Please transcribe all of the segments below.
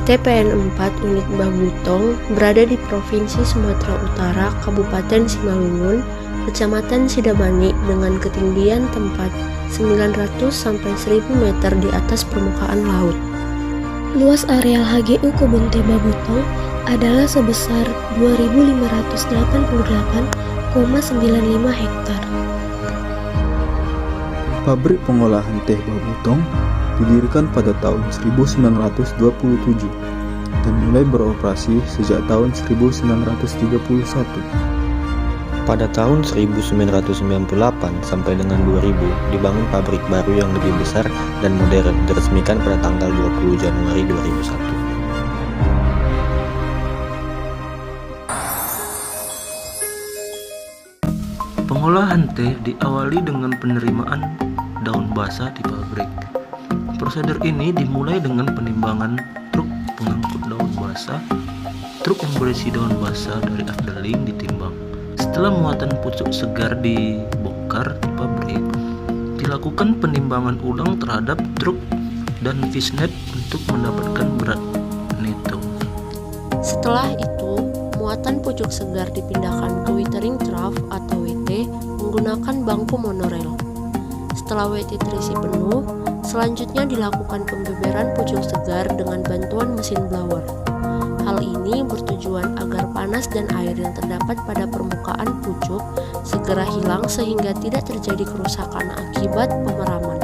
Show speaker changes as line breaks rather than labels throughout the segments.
TPN 4 unit Babutong berada di Provinsi Sumatera Utara, Kabupaten Simalungun, Kecamatan Sidabani dengan ketinggian tempat 900 sampai 1000 meter di atas permukaan laut.
Luas areal HGU Kebun Teh Babutong adalah sebesar 2.588,95 hektar.
Pabrik pengolahan teh Babutong didirikan pada tahun 1927 dan mulai beroperasi sejak tahun 1931.
Pada tahun 1998 sampai dengan 2000 dibangun pabrik baru yang lebih besar dan modern, diresmikan pada tanggal 20 Januari 2001.
Pengolahan teh diawali dengan penerimaan daun basah di pabrik. Prosedur ini dimulai dengan penimbangan truk pengangkut daun basah. Truk yang berisi daun basah dari Afdeling ditimbang. Setelah muatan pucuk segar dibongkar di pabrik, dilakukan penimbangan ulang terhadap truk dan fishnet untuk mendapatkan berat neto.
Setelah itu, muatan pucuk segar dipindahkan ke withering trough atau WT menggunakan bangku monorail. Setelah WT terisi penuh, selanjutnya dilakukan pembeberan pucuk segar dengan bantuan mesin blower. Hal ini bertujuan agar panas dan air yang terdapat pada permukaan pucuk segera hilang sehingga tidak terjadi kerusakan akibat pemeraman.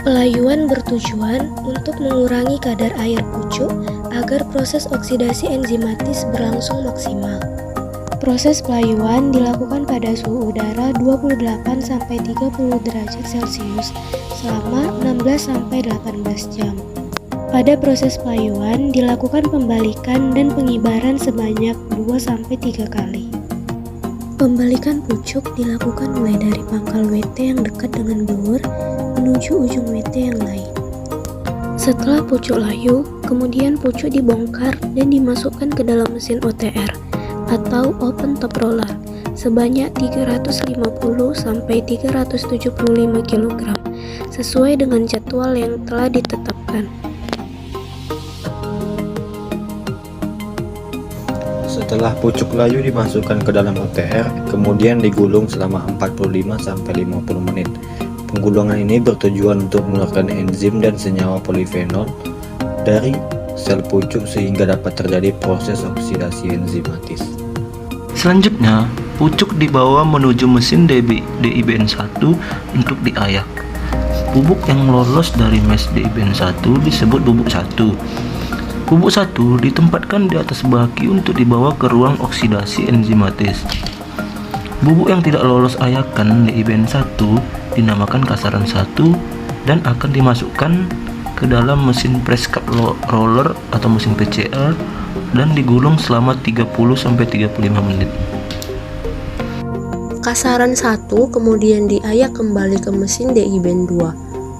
Pelayuan bertujuan untuk mengurangi kadar air pucuk agar proses oksidasi enzimatis berlangsung maksimal. Proses pelayuan dilakukan pada suhu udara 28-30 derajat Celcius selama 16-18 jam. Pada proses pelayuan dilakukan pembalikan dan pengibaran sebanyak 2-3 kali. Pembalikan pucuk dilakukan mulai dari pangkal WT yang dekat dengan bower menuju ujung WT yang lain. Setelah pucuk layu, kemudian pucuk dibongkar dan dimasukkan ke dalam mesin OTR atau open top roller sebanyak 350-375 kg sesuai dengan jadwal yang telah ditetapkan.
Setelah pucuk layu dimasukkan ke dalam OTR, kemudian digulung selama 45-50 menit. Penggulungan ini bertujuan untuk mengeluarkan enzim dan senyawa polifenol dari sel pucuk sehingga dapat terjadi proses oksidasi enzimatis.
Selanjutnya, pucuk dibawa menuju mesin DIBN1 untuk diayak. Bubuk yang lolos dari mes DIBN1 disebut bubuk 1. Bubuk 1 ditempatkan di atas baki untuk dibawa ke ruang oksidasi enzimatis. Bubuk yang tidak lolos ayakan DIBN1 dinamakan kasaran 1 dan akan dimasukkan ke dalam mesin press cup roller atau mesin PCR dan digulung selama 30-35 menit.
Kasaran 1 kemudian diayak kembali ke mesin DIBN2.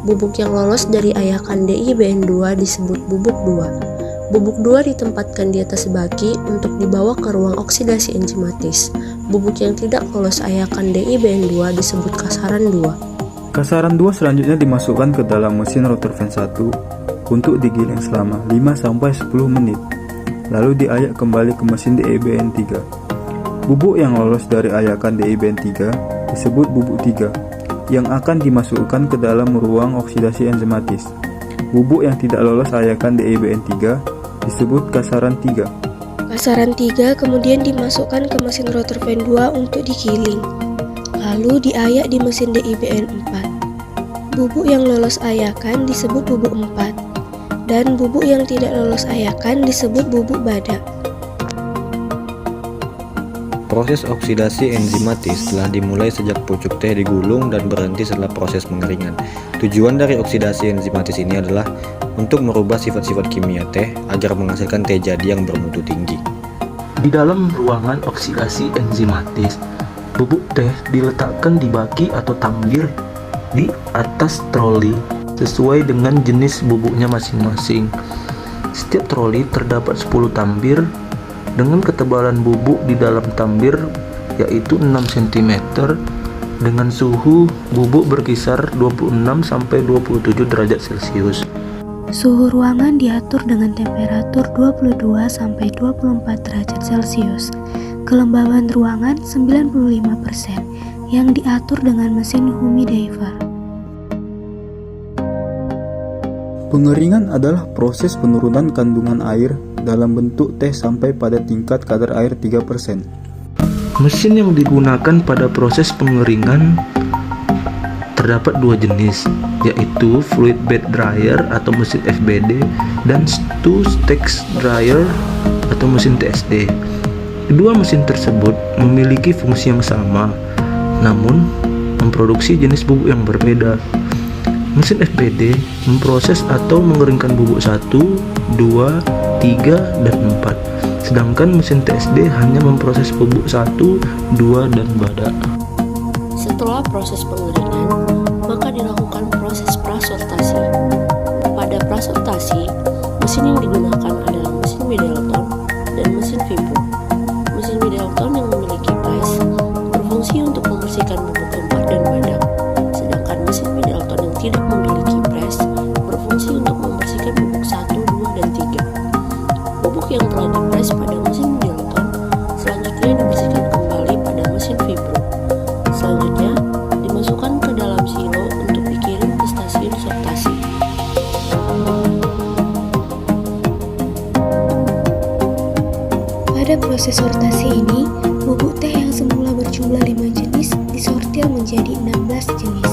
Bubuk yang lolos dari ayakan DIBN2 disebut bubuk 2. Bubuk 2 ditempatkan di atas baki untuk dibawa ke ruang oksidasi enzimatis. Bubuk yang tidak lolos ayakan DIBN2 disebut kasaran 2.
Kasaran 2 selanjutnya dimasukkan ke dalam mesin rotor fan 1 untuk digiling selama 5-10 menit, lalu diayak kembali ke mesin DIBN 3. Bubuk yang lolos dari ayakan DIBN 3 disebut bubuk 3 yang akan dimasukkan ke dalam ruang oksidasi enzimatis. Bubuk yang tidak lolos ayakan DIBN 3 disebut kasaran 3.
Kasaran 3 kemudian dimasukkan ke mesin rotor fan 2 untuk digiling, lalu diayak di mesin DIBN 4. Bubuk yang lolos ayakan disebut bubuk 4, dan bubuk yang tidak lolos ayakan disebut bubuk badak.
Proses oksidasi enzimatis telah dimulai sejak pucuk teh digulung dan berhenti setelah proses pengeringan. Tujuan dari oksidasi enzimatis ini adalah untuk merubah sifat-sifat kimia teh agar menghasilkan teh jadi yang bermutu tinggi.
Di dalam ruangan oksidasi enzimatis, bubuk teh diletakkan di baki atau tambir di atas troli sesuai dengan jenis bubuknya masing-masing. Setiap troli terdapat 10 tambir dengan ketebalan bubuk di dalam tambir yaitu 6 cm dengan suhu bubuk berkisar 26-27 derajat Celcius.
Suhu ruangan diatur dengan temperatur 22-24 derajat Celcius. Kelembaban ruangan 95% yang diatur dengan mesin humidifier.
Pengeringan adalah proses penurunan kandungan air dalam bentuk teh sampai pada tingkat kadar air 3%.
Mesin yang digunakan pada proses pengeringan terdapat dua jenis, yaitu fluid bed dryer atau mesin FBD dan two-stage dryer atau mesin TSD. Kedua mesin tersebut memiliki fungsi yang sama, namun memproduksi jenis bubuk yang berbeda. Mesin FBD memproses atau mengeringkan bubuk 1, 2, 3, dan 4. Sedangkan mesin TSD hanya memproses bubuk 1, 2, dan badak.
Setelah proses pengeringan, maka dilakukan proses prasortasi. Pada prasortasi, mesin yang digunakan adalah mesin Middleton dan mesin Vibro. Mesin Middleton yang memiliki press berfungsi untuk membersihkan bubuk 4 dan badak, sedangkan mesin Middleton yang tidak memiliki press berfungsi untuk membersihkan bubuk 1, 2, dan 3. Bubuk yang telah dipres pada mesin Middleton selanjutnya dibersihkan kembali pada mesin Vibro. Selanjutnya dimasukkan ke dalam silo untuk dikirim ke stasiun sortasi.
Pada proses sortasi ini, bubuk teh yang semula berjumlah 5 jenis disortir menjadi 16 jenis.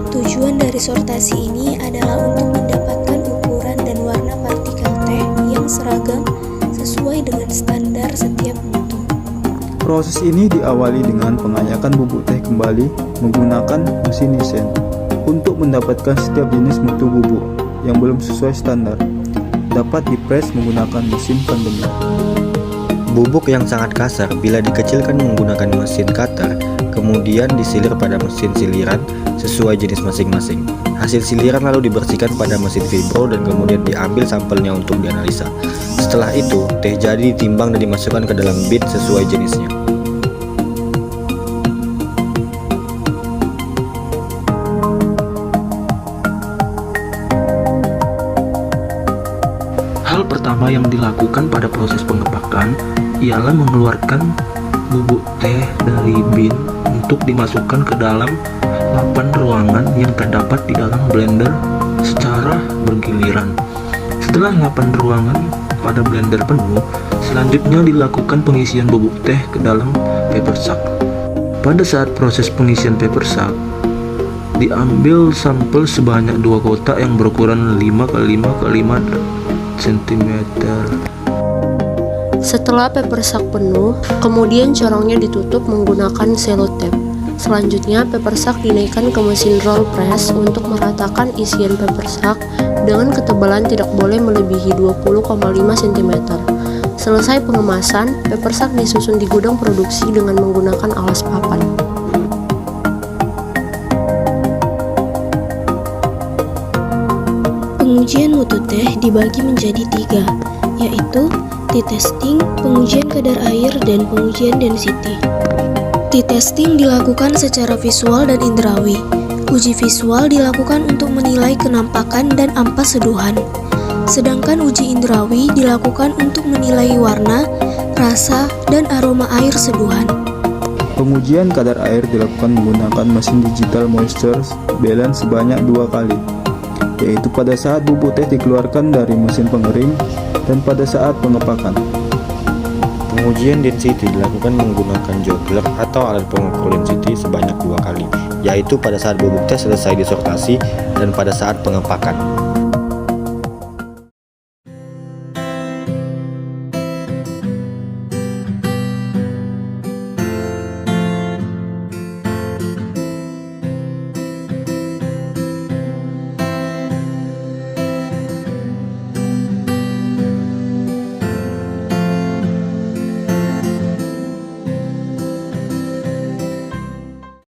Tujuan dari sortasi ini adalah untuk mendapatkan ukuran dan warna partikel teh yang seragam sesuai dengan standar setiap mutu.
Proses ini diawali dengan pengayakan bubuk teh kembali menggunakan mesin Nielsen untuk mendapatkan setiap jenis mutu bubuk yang belum sesuai standar. Dapat dipres menggunakan mesin pandemik.
Bubuk yang sangat kasar bila dikecilkan menggunakan mesin cutter, kemudian disilir pada mesin siliran sesuai jenis masing-masing. Hasil siliran lalu dibersihkan pada mesin Vibro dan kemudian diambil sampelnya untuk dianalisa. Setelah itu, teh jadi ditimbang dan dimasukkan ke dalam bin sesuai jenisnya.
Hal pertama yang dilakukan pada proses pengepakan ialah mengeluarkan bubuk teh dari bin untuk dimasukkan ke dalam lapan ruangan yang terdapat di dalam blender secara bergiliran. Setelah lapan ruangan pada blender penuh, selanjutnya dilakukan pengisian bubuk teh ke dalam paper sack. Pada saat proses pengisian paper sack, diambil sampel sebanyak 2 kotak yang berukuran 5x5x5 cm.
Setelah paper sack penuh, kemudian corongnya ditutup menggunakan selotep. Selanjutnya, paper sack dinaikkan ke mesin roll press untuk meratakan isian paper sack dengan ketebalan tidak boleh melebihi 20,5 cm. Selesai pengemasan, paper sack disusun di gudang produksi dengan menggunakan alas papan.
Pengujian mutu teh dibagi menjadi 3, yaitu T-testing, pengujian kadar air, dan pengujian density. T-testing dilakukan secara visual dan indrawi. Uji visual dilakukan untuk menilai kenampakan dan ampas seduhan. Sedangkan uji indrawi dilakukan untuk menilai warna, rasa, dan aroma air seduhan.
Pengujian kadar air dilakukan menggunakan mesin digital moisture balance sebanyak 2 kali, yaitu pada saat bubuk teh dikeluarkan dari mesin pengering dan pada saat pengepakan.
Pengujian density dilakukan menggunakan joggler atau alat pengukur density sebanyak 2 kali, yaitu pada saat bubuk teh selesai disortasi dan pada saat pengepakan.